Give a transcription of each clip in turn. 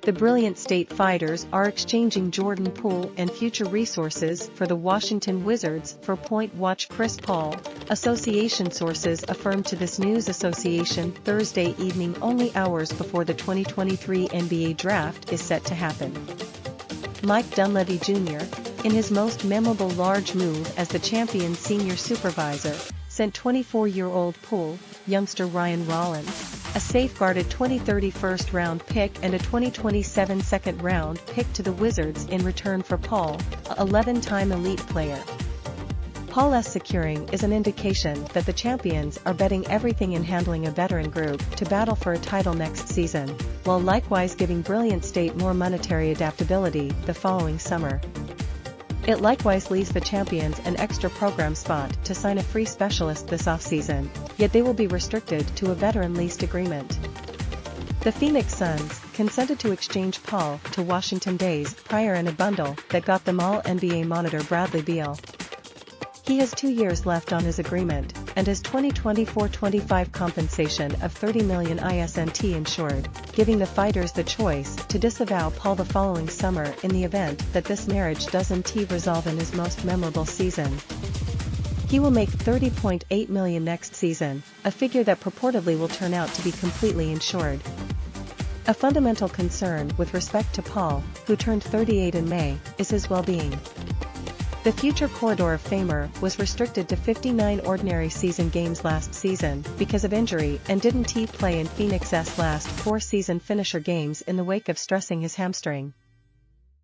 The Brilliant State Fighters are exchanging Jordan Poole and future resources for the Washington Wizards for point watch Chris Paul, association sources affirmed to this news association Thursday evening, only hours before the 2023 NBA Draft is set to happen. Mike Dunleavy Jr., in his most memorable large move as the Champions' senior supervisor, sent 24-year-old Poole, youngster Ryan Rollins, a safeguarded 2030 first-round pick and a 2027 second-round pick to the Wizards in return for Paul, a 11-time elite player. Paul's securing is an indication that the Champions are betting everything in handling a veteran group to battle for a title next season, while likewise giving Brilliant State more monetary adaptability the following summer. It likewise leaves the Champions an extra program spot to sign a free specialist this offseason, yet they will be restricted to a veteran leased agreement. The Phoenix Suns consented to exchange Paul to Washington days prior in a bundle that got them All-NBA monitor Bradley Beal. He has 2 years left on his agreement, and his 2024-25 compensation of $30 million isn't insured, giving the Fighters the choice to disavow Paul the following summer in the event that this marriage doesn't resolve in his most memorable season. He will make $30.8 million next season, a figure that purportedly will turn out to be completely insured. A fundamental concern with respect to Paul, who turned 38 in May, is his well-being. The future Corridor of Famer was restricted to 59 ordinary season games last season because of injury and didn't play in Phoenix's last 4 season finisher games in the wake of stressing his hamstring.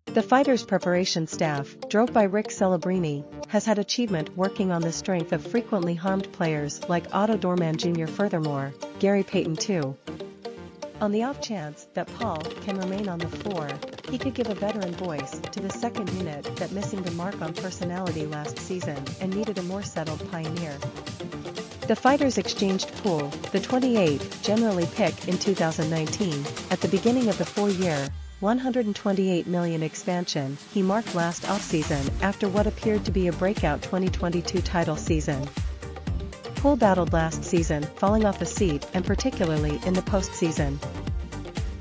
The Fighters' preparation staff, drove by Rick Celebrini, has had achievement working on the strength of frequently harmed players like Otto Dorman Jr. Furthermore, Gary Payton too. On the off chance that Paul can remain on the floor, he could give a veteran voice to the second unit that missing the mark on personality last season and needed a more settled pioneer. The Fighters exchanged Poole, the 28th generally pick in 2019, at the beginning of the 4-year, $128 million expansion he marked last offseason after what appeared to be a breakout 2022 title season. Poole battled last season, falling off the seat and particularly in the postseason.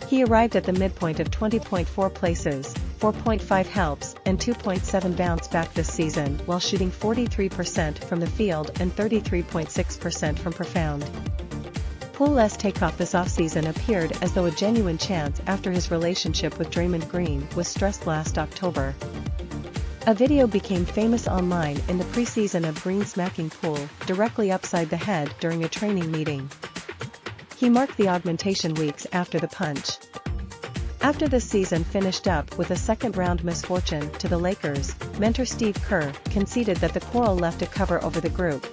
He arrived at the midpoint of 20.4 places, 4.5 helps, and 2.7 bounce back this season while shooting 43% from the field and 33.6% from profound. Poole's takeoff this offseason appeared as though a genuine chance after his relationship with Draymond Green was stressed last October. A video became famous online in the preseason of Green smacking Poole directly upside the head during a training meeting. He marked the augmentation weeks after the punch. After the season finished up with a second-round misfortune to the Lakers, mentor Steve Kerr conceded that the quarrel left a cover over the group.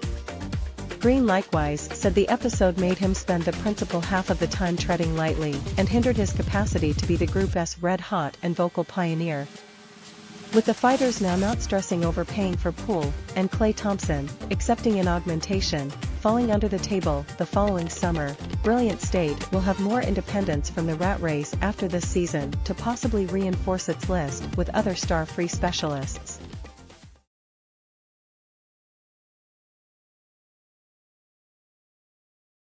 Green likewise said the episode made him spend the principal half of the time treading lightly and hindered his capacity to be the group's red-hot and vocal pioneer. With the Fighters now not stressing over paying for Poole and Klay Thompson, accepting an augmentation, falling under the table the following summer, Brilliant State will have more independence from the rat race after this season to possibly reinforce its list with other star-free specialists.